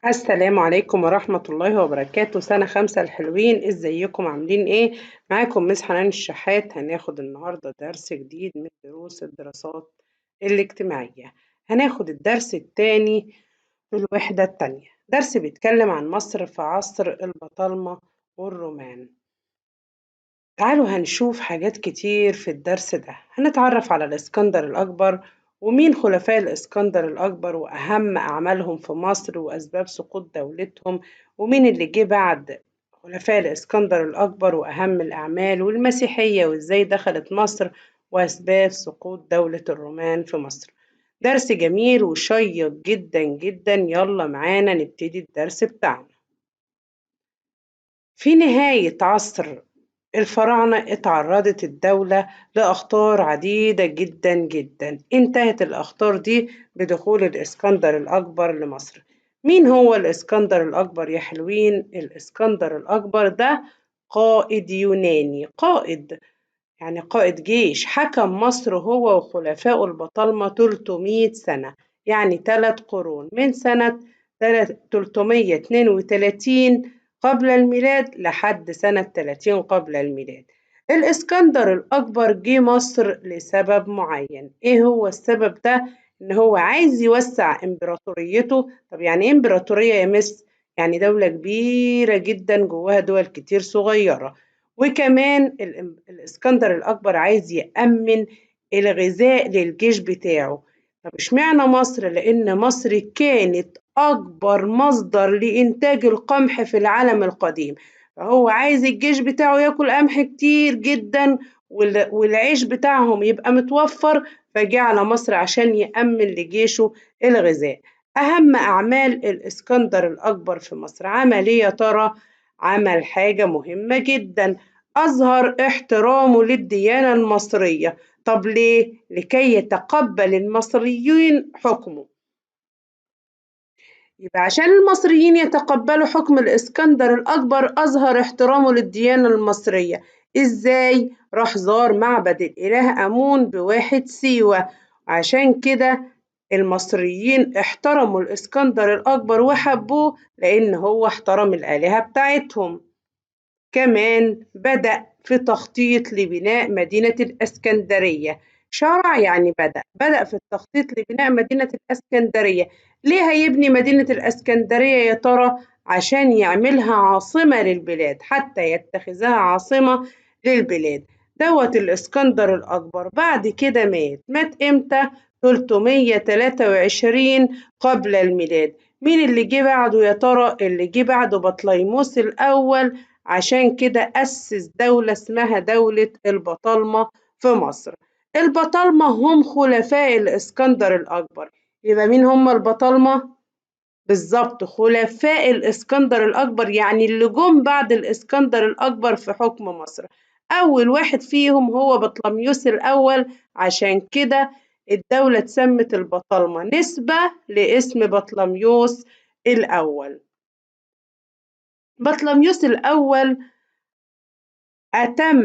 السلام عليكم ورحمة الله وبركاته. سنة خمسة الحلوين، ازيكم عاملين ايه؟ معاكم مس حنان الشحات. هناخد النهاردة درس جديد من دروس الدراسات الاجتماعية. هناخد الدرس التاني في الوحدة التانية. درس بيتكلم عن مصر في عصر البطالمة والرومان. تعالوا هنشوف حاجات كتير في الدرس ده. هنتعرف على الإسكندر الأكبر ومين خلفاء الإسكندر الأكبر وأهم أعمالهم في مصر وأسباب سقوط دولتهم، ومين اللي جه بعد خلفاء الإسكندر الأكبر وأهم الأعمال، والمسيحية وإزاي دخلت مصر، وأسباب سقوط دولة الرومان في مصر. درس جميل وشيق جدا جدا. يلا معانا نبتدي الدرس بتاعنا. في نهاية عصر الفراعنة اتعرضت الدولة لأخطار عديدة جدا جدا. انتهت الأخطار دي بدخول الإسكندر الأكبر لمصر. مين هو الإسكندر الأكبر يا حلوين؟ الإسكندر الأكبر ده قائد يوناني، قائد يعني قائد جيش، حكم مصر هو وخلفائه البطالمة 300 سنة، يعني 3 قرون، من سنة 332 قبل الميلاد لحد سنة 30 قبل الميلاد. الإسكندر الأكبر جه مصر لسبب معين. إيه هو السبب ده؟ إن هو عايز يوسع إمبراطوريته. طب يعني إيه إمبراطورية يا مس؟ يعني دولة كبيرة جدا جواها دول كتير صغيرة. وكمان الإسكندر الأكبر عايز يأمن الغذاء للجيش بتاعه. طب اشمعنى مصر؟ لأن مصر كانت أكبر مصدر لإنتاج القمح في العالم القديم، فهو عايز الجيش بتاعه ياكل قمح كتير جدا والعيش بتاعهم يبقى متوفر، فجه على مصر عشان يأمن لجيشه الغذاء. أهم أعمال الإسكندر الأكبر في مصر عمل إيه يا ترى؟ عمل حاجة مهمة جدا، أظهر احترامه للديانة المصرية. طب ليه؟ لكي يتقبل المصريين حكمه. يبقى عشان المصريين يتقبلوا حكم الإسكندر الأكبر أظهر احترامه للديانة المصرية. إزاي؟ راح زار معبد الإله آمون بواحد سيوة. عشان كده المصريين احترموا الإسكندر الأكبر وحبوه، لأن هو احترم الآلهة بتاعتهم. كمان بدأ في تخطيط لبناء مدينة الإسكندرية. شرع يعني بدأ في التخطيط لبناء مدينة الإسكندرية. ليه هيبني مدينة الإسكندرية يا ترى؟ عشان يعملها عاصمة للبلاد، حتى يتخذها عاصمة للبلاد. دوت الإسكندر الأكبر. بعد كده مات إمتى؟ 323 قبل الميلاد. مين اللي جه بعده يا ترى؟ اللي جه بعده بطليموس الأول. عشان كده أسس دولة اسمها دولة البطالمة في مصر. البطالمة هم خلفاء الإسكندر الأكبر. يبقى مين هم البطالمة؟ بالظبط، خلفاء الإسكندر الأكبر، يعني اللي جم بعد الإسكندر الأكبر في حكم مصر. أول واحد فيهم هو بطليموس الأول. عشان كده الدولة اتسمت البطالمة نسبة لاسم بطليموس الأول. بطليموس الأول أتم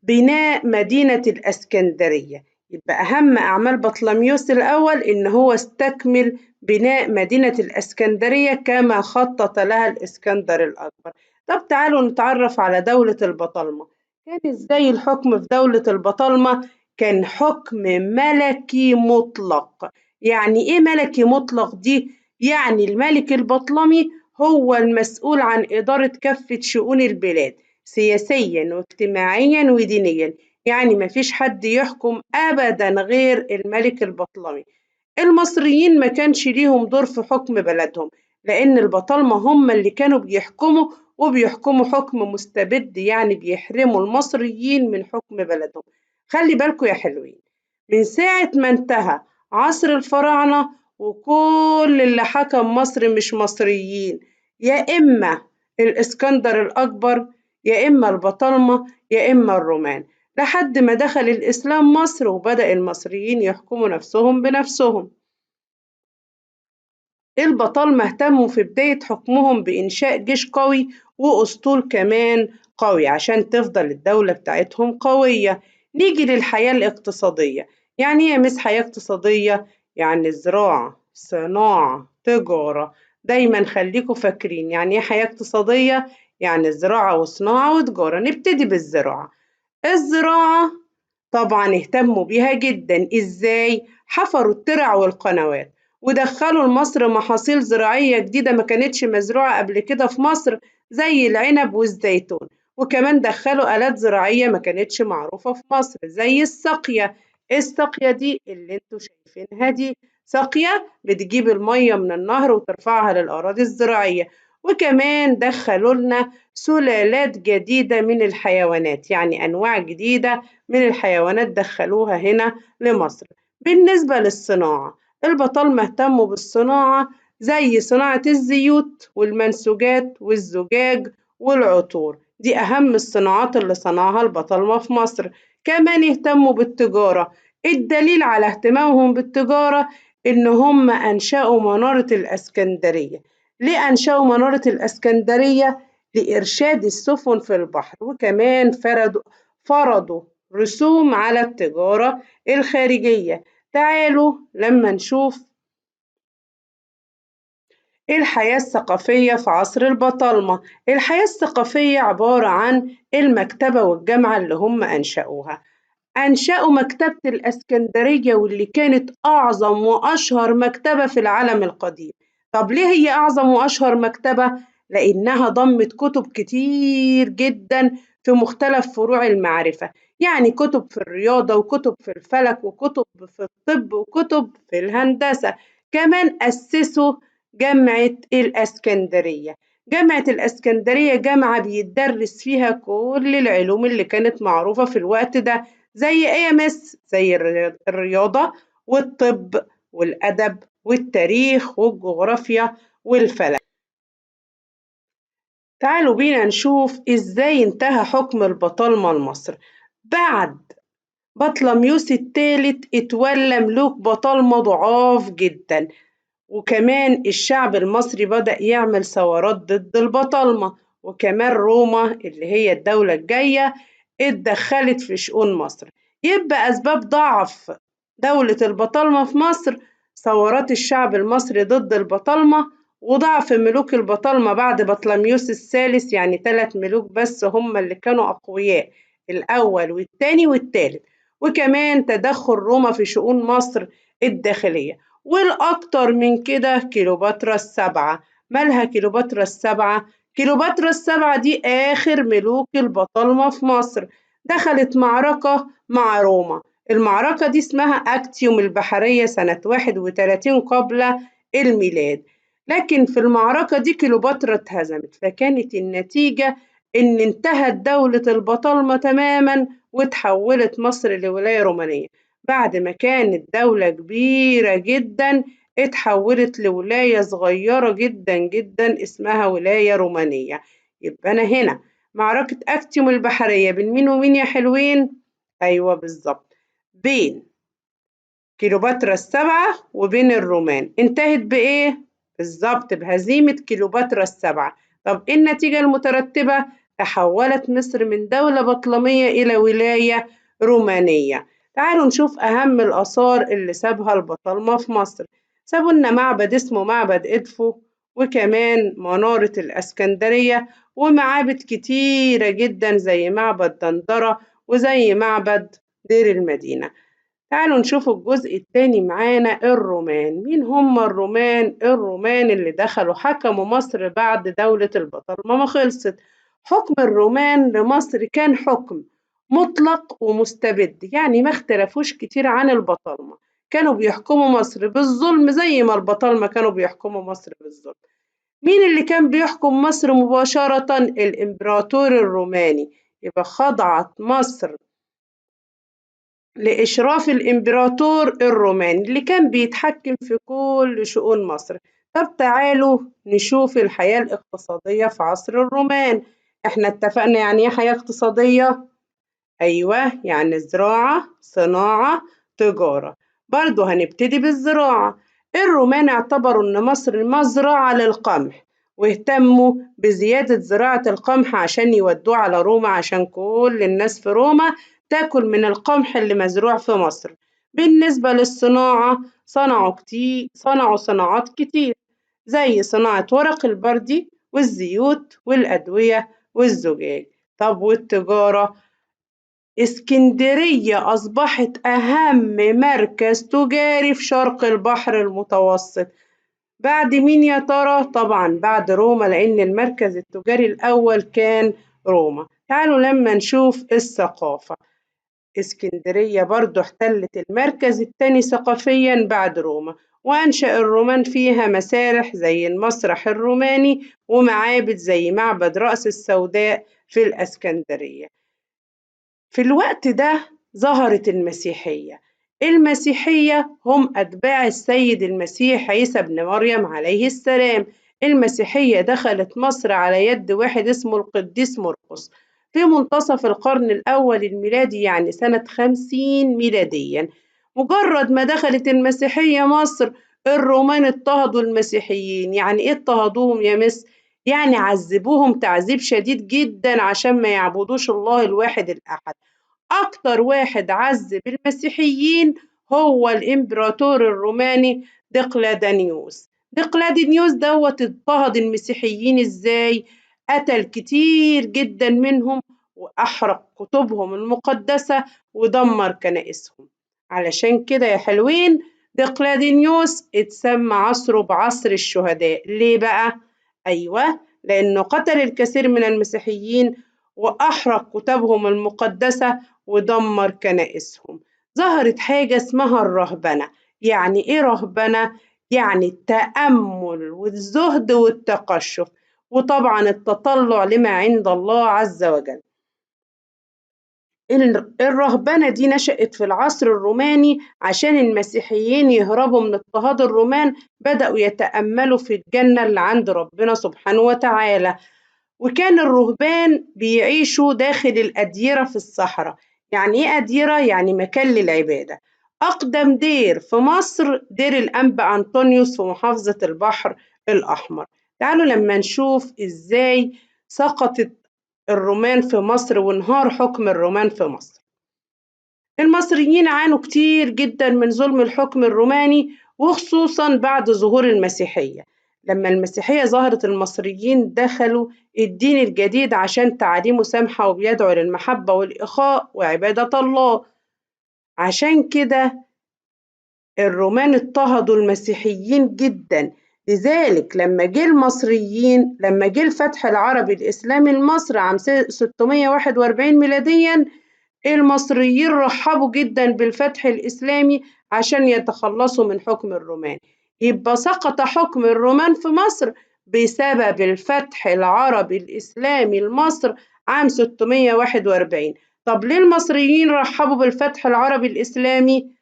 بناء مدينة الإسكندرية. يبقى أهم أعمال بطليموس الأول إن هو استكمل بناء مدينة الإسكندرية كما خطط لها الإسكندر الأكبر. طب تعالوا نتعرف على دولة البطالمة. كان إزاي الحكم في دولة البطالمة؟ كان حكم ملكي مطلق. يعني إيه ملكي مطلق دي؟ يعني الملك البطلمي هو المسؤول عن إدارة كافة شؤون البلاد، سياسيا واجتماعيا ودينيا. يعني مفيش حد يحكم أبدا غير الملك البطلمي. المصريين ما كانش ليهم دور في حكم بلدهم، لأن البطالمة هم اللي كانوا بيحكموا، وبيحكموا حكم مستبد، يعني بيحرموا المصريين من حكم بلدهم. خلي بالكم يا حلوين، من ساعة ما انتهى عصر الفراعنة وكل اللي حكم مصر مش مصريين، يا إما الإسكندر الأكبر، يا إما البطالمة، يا إما الرومان، لحد ما دخل الإسلام مصر وبدأ المصريين يحكموا نفسهم بنفسهم. البطالمة اهتموا في بداية حكمهم بإنشاء جيش قوي وأسطول كمان قوي عشان تفضل الدولة بتاعتهم قوية. نيجي للحياة الاقتصادية. يعني إيه يا مس حياة اقتصادية؟ يعني زراعة، صناعة، تجارة. دايما خليكوا فاكرين يعني ايه حياة اقتصادية، يعني زراعة وصناعة وتجارة. نبتدي بالزراعة. الزراعة طبعا اهتموا بيها جدا. ازاي؟ حفروا الترع والقنوات ودخلوا لمصر محاصيل زراعية جديدة ما كانتش مزروعة قبل كده في مصر، زي العنب والزيتون. وكمان دخلوا آلات زراعية ما كانتش معروفة في مصر زي الساقية. الساقية دي اللي انتوا شايفينها دي ساقية بتجيب المية من النهر وترفعها للأراضي الزراعية. وكمان دخلوا لنا سلالات جديدة من الحيوانات، يعني أنواع جديدة من الحيوانات دخلوها هنا لمصر. بالنسبة للصناعة، البطالمة اهتموا بالصناعة زي صناعة الزيوت والمنسوجات والزجاج والعطور. دي أهم الصناعات اللي صنعها البطالمة في مصر. كمان اهتموا بالتجارة. الدليل على اهتمامهم بالتجارة إن هم أنشأوا منارة الإسكندرية. ليه أنشأوا منارة الإسكندرية؟ لإرشاد السفن في البحر. وكمان فرضوا رسوم على التجارة الخارجية. تعالوا لما نشوف الحياة الثقافية في عصر البطالمة. الحياة الثقافية عبارة عن المكتبة والجامعة اللي هم أنشأوها. أنشأوا مكتبة الإسكندرية واللي كانت أعظم وأشهر مكتبة في العالم القديم. طب ليه هي أعظم وأشهر مكتبة؟ لأنها ضمت كتب كتير جدا في مختلف فروع المعرفة، يعني كتب في الرياضة وكتب في الفلك وكتب في الطب وكتب في الهندسة. كمان أسسوا جامعة الإسكندرية. جامعة الإسكندرية جامعة بيتدرس فيها كل العلوم اللي كانت معروفة في الوقت ده، زي ايه يا مس؟ زي الرياضة والطب والأدب والتاريخ والجغرافيا والفلك. تعالوا بينا نشوف ازاي انتهى حكم البطالمة لمصر. بعد بطلميوس الثالث اتولى ملوك بطالمة ضعاف جدا، وكمان الشعب المصري بدأ يعمل ثورات ضد البطالمة. وكمان روما اللي هي الدولة الجاية اتدخلت في شؤون مصر. يبقى أسباب ضعف دولة البطالمة في مصر ثورات الشعب المصري ضد البطالمة، وضعف ملوك البطالمة بعد بطلميوس الثالث. يعني 3 ملوك بس هم اللي كانوا أقوياء، الأول والتاني والتالت. وكمان تدخل روما في شؤون مصر الداخلية. والأكتر من كده كيلوباترا السبعة. مالها كيلوباترا السبعة؟ كيلوباترا السبعة دي آخر ملوك البطالمة في مصر. دخلت معركة مع روما. المعركة دي اسمها أكتيوم البحرية سنة 31 قبل الميلاد. لكن في المعركة دي كيلوباترا اتهزمت، فكانت النتيجة إن انتهت دولة البطالمة تماما وتحولت مصر لولاية رومانية. بعد ما كانت دولة كبيرة جدا اتحولت لولاية صغيرة جدا جدا اسمها ولاية رومانية. يبقى أنا هنا معركة أكتيوم البحرية بين مين ومين يا حلوين؟ أيوة بالظبط، بين كيلوباترا السبعة وبين الرومان. انتهت بإيه؟ بالظبط بهزيمة كيلوباترا السبعة. طب إيه النتيجة المترتبة؟ تحولت مصر من دولة بطلمية إلى ولاية رومانية. تعالوا نشوف أهم الآثار اللي سابها البطالمة في مصر. سابوا لنا معبد اسمه معبد إدفو، وكمان منارة الإسكندرية، ومعابد كتيرة جدا زي معبد دندرة وزي معبد دير المدينة. تعالوا نشوف الجزء الثاني معانا الرومان. مين هم الرومان؟ الرومان اللي دخلوا حكموا مصر بعد دولة البطالمة ما خلصت. حكم الرومان لمصر كان حكم مطلق ومستبد، يعني ما اختلفوش كتير عن البطالمة. كانوا بيحكموا مصر بالظلم زي ما البطالمة كانوا بيحكموا مصر بالظلم. مين اللي كان بيحكم مصر مباشرة؟ الإمبراطور الروماني. يبقى خضعت مصر لإشراف الإمبراطور الروماني اللي كان بيتحكم في كل شؤون مصر. طب تعالوا نشوف الحياة الاقتصادية في عصر الرومان. احنا اتفقنا يعني ايه حياة اقتصادية؟ أيوة، يعني زراعة صناعة تجارة. برضو هنبتدي بالزراعة. الرومان اعتبروا إن مصر مزرعة للقمح، واهتموا بزيادة زراعة القمح عشان يودوه على روما، عشان كل الناس في روما تاكل من القمح اللي مزروع في مصر. بالنسبة للصناعة صنعوا صناعات كتير، زي صناعة ورق البردي والزيوت والأدوية والزجاج. طب والتجارة؟ اسكندرية أصبحت أهم مركز تجاري في شرق البحر المتوسط. بعد مين يا ترى؟ طبعا بعد روما، لأن المركز التجاري الأول كان روما. تعالوا لما نشوف الثقافة. اسكندرية برضو احتلت المركز الثاني ثقافيا بعد روما، وأنشأ الرومان فيها مسارح زي المسرح الروماني ومعابد زي معبد رأس السوداء في الإسكندرية. في الوقت ده ظهرت المسيحية. المسيحية هم أتباع السيد المسيح عيسى بن مريم عليه السلام. المسيحية دخلت مصر على يد واحد اسمه القديس مرقس في منتصف القرن الأول الميلادي، يعني سنة 50 ميلاديا. مجرد ما دخلت المسيحية مصر، الرومان اضطهدوا المسيحيين. يعني إيه اضطهدوهم يا مس؟ يعني عذبوهم تعذيب شديد جدا عشان ما يعبدوش الله الواحد الأحد. أكتر واحد عذب المسيحيين هو الإمبراطور الروماني دقلادانيوس. دقلادينيوس دوت اضطهد المسيحيين إزاي؟ قتل كتير جدا منهم، وأحرق كتبهم المقدسة، ودمر كنائسهم. علشان كده يا حلوين، دقلادينيوس اتسمى عصره بعصر الشهداء. ليه بقى؟ أيوة، لأنه قتل الكثير من المسيحيين وأحرق كتبهم المقدسة ودمر كنائسهم. ظهرت حاجة اسمها الرهبنة. يعني إيه رهبنة؟ يعني التأمل والزهد والتقشف، وطبعا التطلع لما عند الله عز وجل. الرهبنة دي نشأت في العصر الروماني عشان المسيحيين يهربوا من اضطهاد الرومان. بدأوا يتأملوا في الجنة اللي عند ربنا سبحانه وتعالى. وكان الرهبان بيعيشوا داخل الأديرة في الصحراء. يعني إيه أديرة؟ يعني مكان للعبادة. أقدم دير في مصر دير الأنبا أنطونيوس في محافظة البحر الأحمر. تعالوا لما نشوف إزاي سقطت الرومان في مصر وانهار حكم الرومان في مصر. المصريين عانوا كتير جدا من ظلم الحكم الروماني، وخصوصا بعد ظهور المسيحية. لما المسيحية ظهرت، المصريين دخلوا الدين الجديد عشان تعاليمه سامحة وبيدعو للمحبة والإخاء وعبادة الله. عشان كده الرومان اضطهدوا المسيحيين جدا. لذلك لما جه الفتح العربي الإسلامي لمصر عام 641 ميلاديا، المصريين رحبوا جدا بالفتح الإسلامي عشان يتخلصوا من حكم الرومان. يبقى سقط حكم الرومان في مصر بسبب الفتح العربي الإسلامي لمصر عام 641. طب ليه المصريين رحبوا بالفتح العربي الإسلامي؟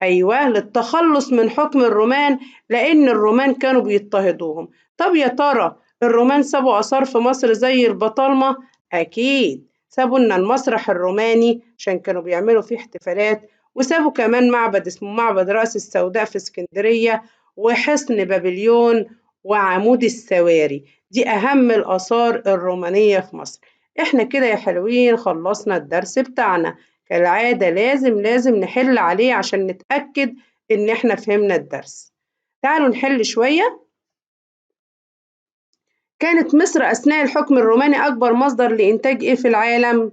أيوة، للتخلص من حكم الرومان، لأن الرومان كانوا بيضطهدوهم. طب يا ترى الرومان سابوا آثار في مصر زي البطالمة؟ أكيد سابوا لنا المسرح الروماني عشان كانوا بيعملوا فيه احتفالات، وسابوا كمان معبد اسمه معبد رأس السوداء في اسكندرية، وحصن بابليون، وعمود السواري. دي أهم الآثار الرومانية في مصر. إحنا كده يا حلوين خلصنا الدرس بتاعنا. كالعادة لازم نحل عليه عشان نتأكد إن إحنا فهمنا الدرس. تعالوا نحل شوية. كانت مصر أثناء الحكم الروماني أكبر مصدر لإنتاج إيه في العالم؟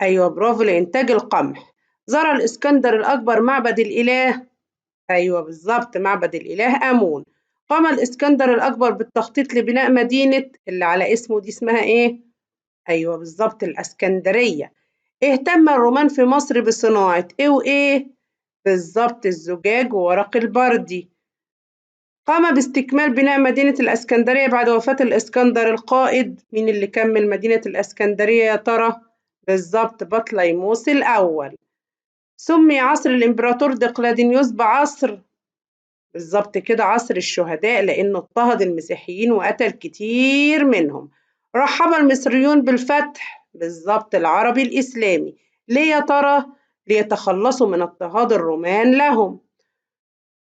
أيوة برافو، لإنتاج القمح. زرع الإسكندر الأكبر معبد الإله؟ أيوة بالظبط، معبد الإله آمون. قام الإسكندر الأكبر بالتخطيط لبناء مدينة اللي على اسمه دي اسمها إيه؟ أيوة بالظبط، الإسكندرية. اهتم الرومان في مصر بصناعة إيه وإيه؟ بالظبط، الزجاج وورق البردي. قام باستكمال بناء مدينة الإسكندرية بعد وفاة الإسكندر القائد. مين اللي كمل مدينة الإسكندرية يا ترى؟ بالظبط، بطليموس الأول. سمي عصر الإمبراطور دقلادينيوس بعصر، بالظبط كده، عصر الشهداء، لأنه اضطهد المسيحيين وقتل كتير منهم. رحب المصريون بالفتح، بالظبط، العربي الإسلامي. ليه يا ترى؟ ليتخلصوا من اضطهاد الرومان لهم.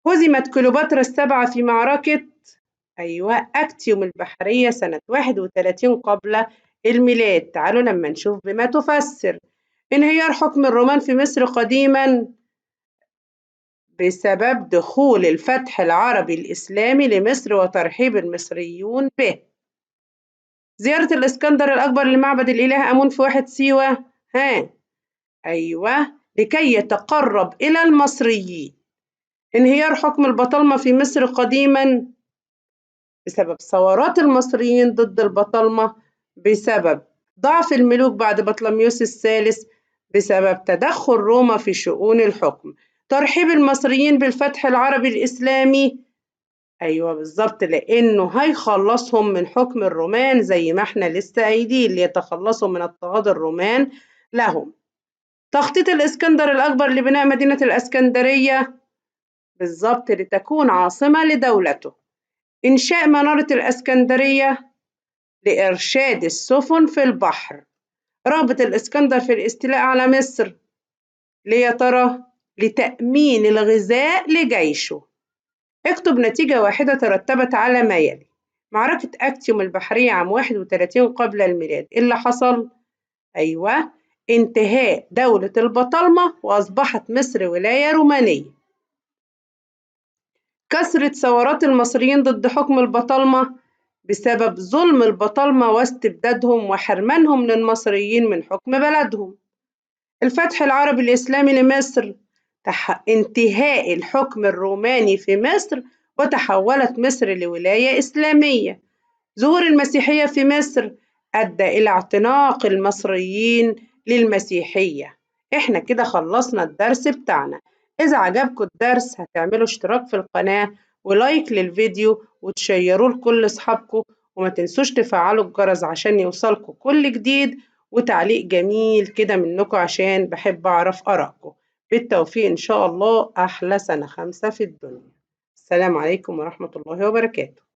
هزمت كليوباترا السبعة في معركة أيوة أكتيوم البحرية سنة 31 قبل الميلاد. تعالوا لما نشوف بما تفسر. انهيار حكم الرومان في مصر قديما، بسبب دخول الفتح العربي الإسلامي لمصر وترحيب المصريون به. زيارة الإسكندر الأكبر لمعبد الإله آمون في واحد سيوة، أيوة، لكي يتقرب إلى المصريين. انهيار حكم البطالمة في مصر قديما بسبب ثورات المصريين ضد البطالمة، بسبب ضعف الملوك بعد بطليموس الثالث، بسبب تدخل روما في شؤون الحكم. ترحيب المصريين بالفتح العربي الإسلامي، أيوة بالظبط، لأنه هيخلصهم من حكم الرومان زي ما احنا لسه قايلين، ليتخلصوا من اضطهاد الرومان لهم. تخطيط الإسكندر الأكبر لبناء مدينة الإسكندرية، بالظبط، لتكون عاصمة لدولته. إنشاء منارة الإسكندرية لإرشاد السفن في البحر. رغبة الإسكندر في الاستيلاء على مصر، ليه يا ترى؟ لتأمين الغذاء لجيشه. اكتب نتيجة واحدة ترتبت على ما يلي. معركة أكتيوم البحرية عام 31 قبل الميلاد، إيه اللي حصل؟ أيوة، انتهاء دولة البطالمة وأصبحت مصر ولاية رومانية. كثرة ثورات المصريين ضد حكم البطالمة بسبب ظلم البطالمة واستبدادهم وحرمانهم للمصريين من حكم بلدهم. الفتح العربي الإسلامي لمصر، انتهاء الحكم الروماني في مصر وتحولت مصر لولاية إسلامية. ظهور المسيحية في مصر أدى إلى اعتناق المصريين للمسيحية. إحنا كده خلصنا الدرس بتاعنا. إذا عجبكم الدرس هتعملوا اشتراك في القناة ولايك للفيديو وتشيروه لكل أصحابكم، وما تنسوش تفعلوا الجرس عشان يوصلكم كل جديد، وتعليق جميل كده منكم عشان بحب أعرف آرائكم. بالتوفيق إن شاء الله. أحلى سنة 5 في الدنيا. السلام عليكم ورحمة الله وبركاته.